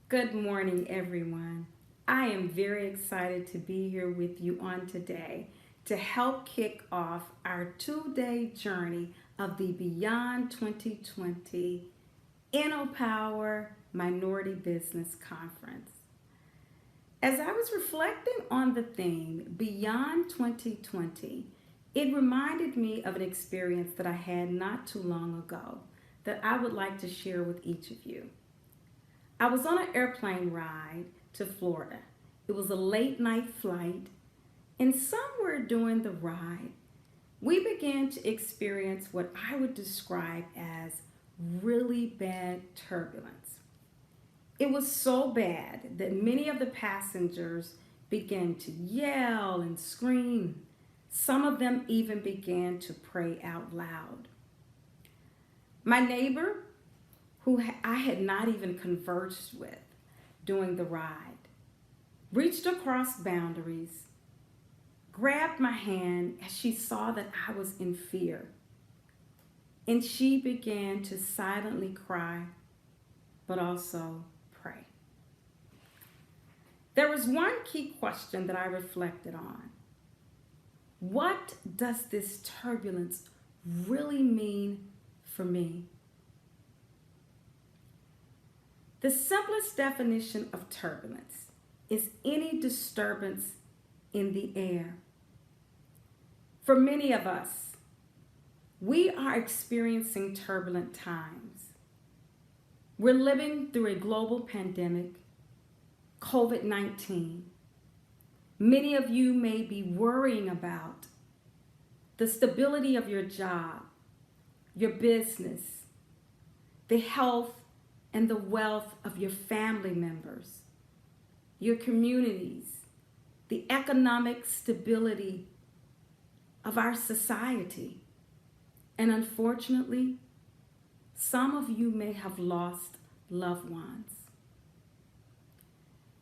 Good morning, everyone. I am very excited to be here with you on today to help kick off our 2-day journey of the Beyond 2020 InnoPower Minority Business Conference. As I was reflecting on the theme Beyond 2020, it reminded me of an experience that I had not too long ago that I would like to share with each of you. I was on an airplane ride to Florida. It was a late night flight, and somewhere during the ride, we began to experience what I would describe as really bad turbulence. It was so bad that many of the passengers began to yell and scream. Some of them even began to pray out loud. My neighbor, who I had not even conversed with during the ride, reached across boundaries, grabbed my hand as she saw that I was in fear, and she began to silently cry, but also pray. There was one key question that I reflected on. What does this turbulence really mean for me? The simplest definition of turbulence is any disturbance in the air. For many of us, we are experiencing turbulent times. We're living through a global pandemic, COVID-19. Many of you may be worrying about the stability of your job, your business, the health and the wealth of your family members, your communities, the economic stability of our society. And unfortunately, some of you may have lost loved ones.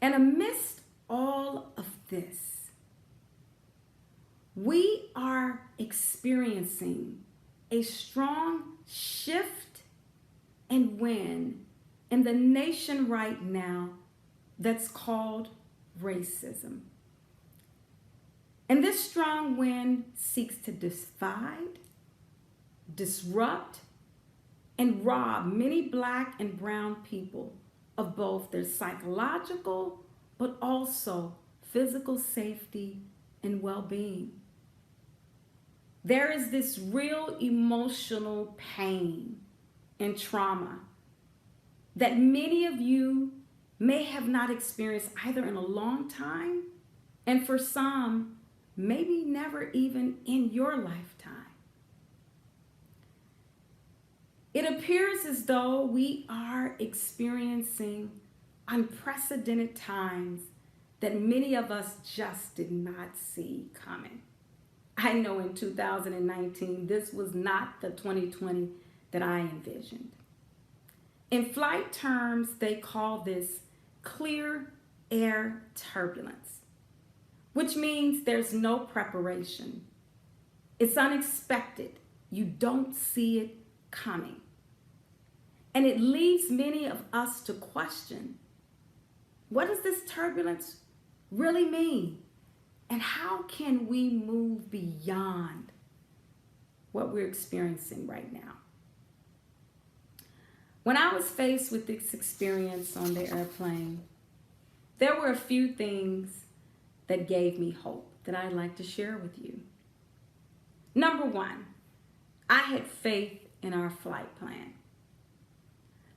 And amidst all of this, we are experiencing a strong shift and wind in the nation right now that's called racism. And this strong wind seeks to divide, disrupt, and rob many Black and brown people of both their psychological but also physical safety and well-being. There is this real emotional pain and trauma that many of you may have not experienced either in a long time, and for some, maybe never even in your lifetime. It appears as though we are experiencing unprecedented times that many of us just did not see coming. I know in 2019, this was not the 2020 that I envisioned. In flight terms, they call this clear air turbulence, which means there's no preparation. It's unexpected. You don't see it coming. And it leaves many of us to question, what does this turbulence really mean? And how can we move beyond what we're experiencing right now? When I was faced with this experience on the airplane, there were a few things that gave me hope that I'd like to share with you. Number one, I had faith in our flight plan.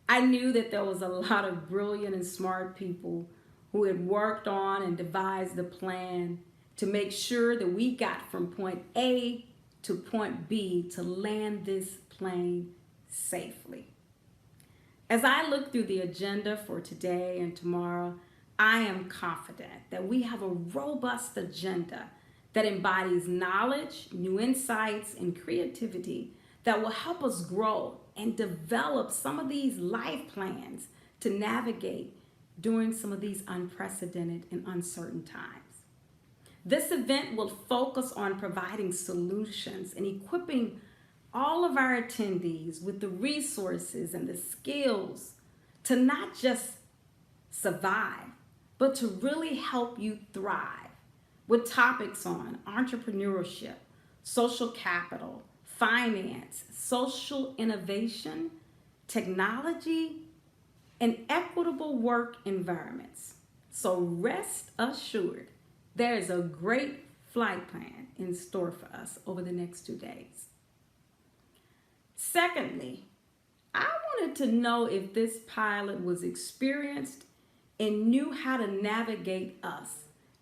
I knew that there was a lot of brilliant and smart people who had worked on and devised a plan to make sure that we got from point A to point B to land this plane safely. As I look through the agenda for today and tomorrow, I am confident that we have a robust agenda that embodies knowledge, new insights, and creativity that will help us grow and develop some of these life plans to navigate during some of these unprecedented and uncertain times. This event will focus on providing solutions and equipping all of our attendees with the resources and the skills to not just survive, but to really help you thrive with topics on entrepreneurship, social capital, finance, social innovation, technology, and equitable work environments. So rest assured, there is a great flight plan in store for us over the next 2 days. Secondly, I wanted to know if this pilot was experienced and knew how to navigate us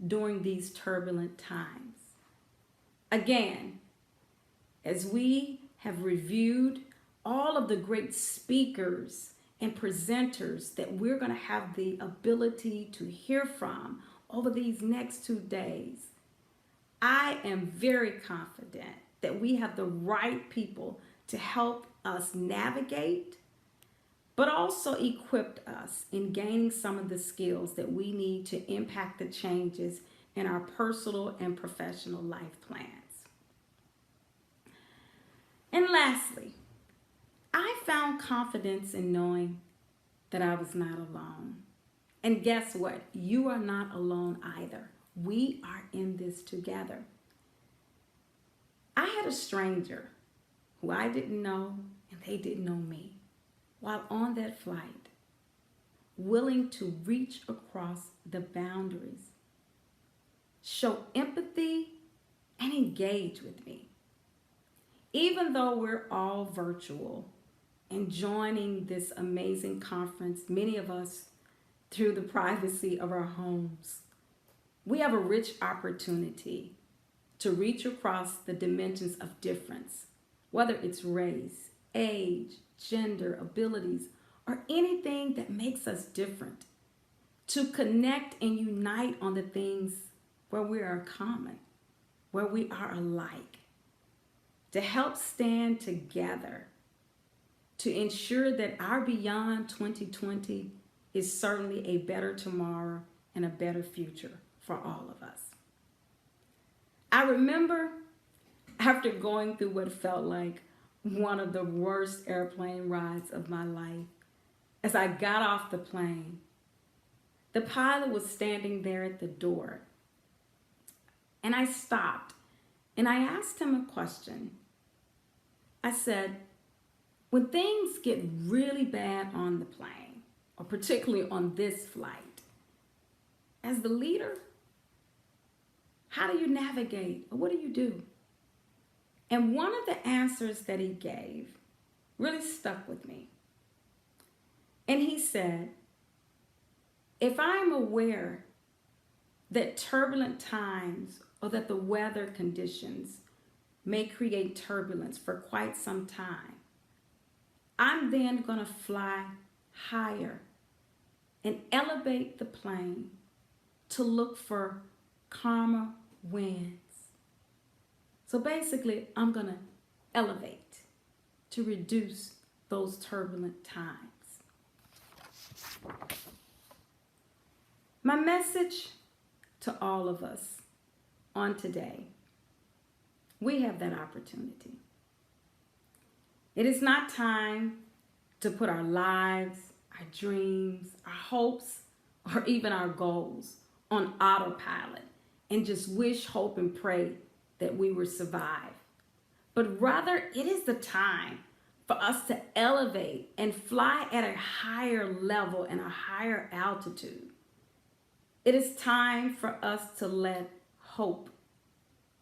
during these turbulent times. Again, as we have reviewed all of the great speakers and presenters that we're going to have the ability to hear from over these next 2 days, I am very confident that we have the right people to help us navigate, but also equipped us in gaining some of the skills that we need to impact the changes in our personal and professional life plans. And lastly, I found confidence in knowing that I was not alone. And guess what? You are not alone either. We are in this together. I had a stranger who I didn't know and they didn't know me while on that flight, willing to reach across the boundaries, show empathy, and engage with me. Even though we're all virtual and joining this amazing conference, many of us through the privacy of our homes, we have a rich opportunity to reach across the dimensions of difference, whether it's race, age, gender, abilities, or anything that makes us different, to connect and unite on the things where we are common, where we are alike, to help stand together, to ensure that our Beyond 2020 is certainly a better tomorrow and a better future for all of us. I remember after going through what felt like one of the worst airplane rides of my life, as I got off the plane, the pilot was standing there at the door. And I stopped and I asked him a question. I said, when things get really bad on the plane, or particularly on this flight, as the leader, how do you navigate, or what do you do? And one of the answers that he gave really stuck with me. And he said, if I'm aware that turbulent times or that the weather conditions may create turbulence for quite some time, I'm then going to fly higher and elevate the plane to look for calmer winds. So basically, I'm going to elevate to reduce those turbulent times. My message to all of us on today, we have that opportunity. It is not time to put our lives, our dreams, our hopes, or even our goals on autopilot and just wish, hope, and pray that we will survive. But rather, it is the time for us to elevate and fly at a higher level and a higher altitude. It is time for us to let hope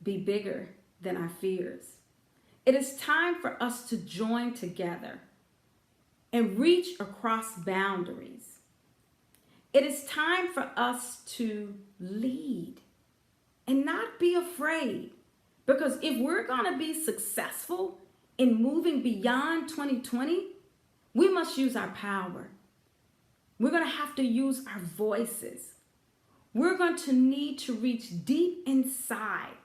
be bigger than our fears. It is time for us to join together and reach across boundaries. It is time for us to lead and not be afraid. Because if we're going to be successful in moving beyond 2020, we must use our power. We're going to have to use our voices. We're going to need to reach deep inside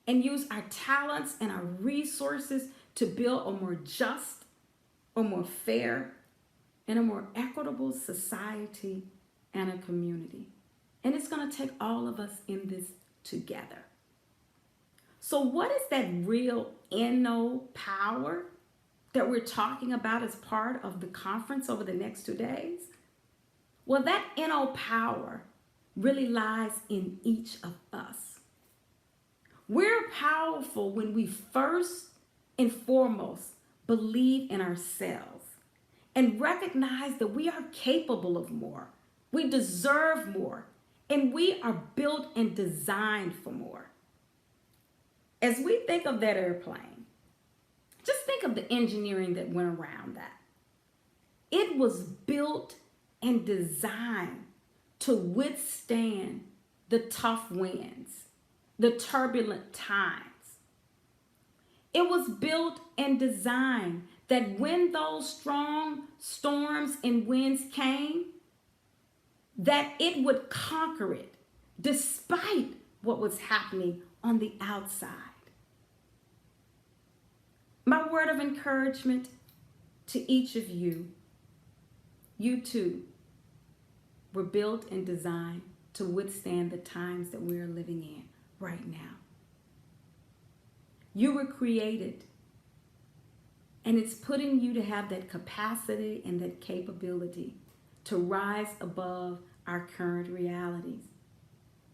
and use our talents and our resources to build a more just, a more fair, and a more equitable society and a community. And it's going to take all of us in this together. So what is that real InnoPower that we're talking about as part of the conference over the next 2 days? Well, that InnoPower really lies in each of us. We're powerful when we first and foremost believe in ourselves and recognize that we are capable of more. We deserve more, and we are built and designed for more. As we think of that airplane, just think of the engineering that went around that. It was built and designed to withstand the tough winds, the turbulent times. It was built and designed that when those strong storms and winds came, that it would conquer it despite what was happening on the outside. My word of encouragement to each of you, you too were built and designed to withstand the times that we are living in right now. You were created, and it's putting you to have that capacity and that capability to rise above our current realities.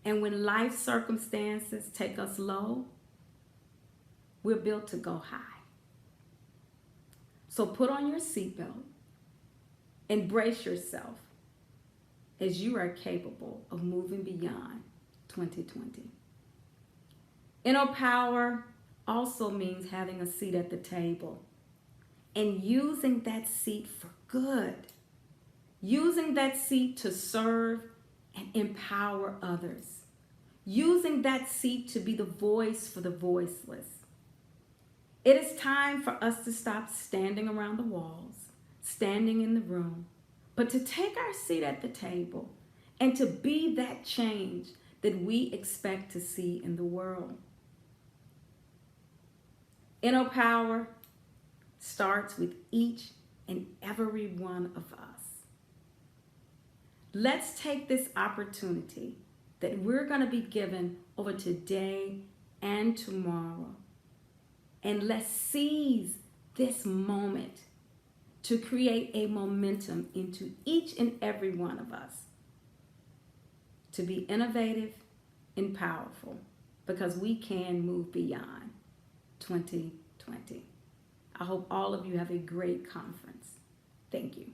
And when life circumstances take us low, we're built to go high. So put on your seatbelt and brace yourself as you are capable of moving beyond 2020. InnoPower also means having a seat at the table and using that seat for good. Using that seat to serve and empower others. Using that seat to be the voice for the voiceless. It is time for us to stop standing around the walls, standing in the room, but to take our seat at the table and to be that change that we expect to see in the world. InnoPower starts with each and every one of us. Let's take this opportunity that we're going to be given over today and tomorrow, and let's seize this moment to create a momentum into each and every one of us to be innovative and powerful, because we can move beyond 2020. I hope all of you have a great conference. Thank you.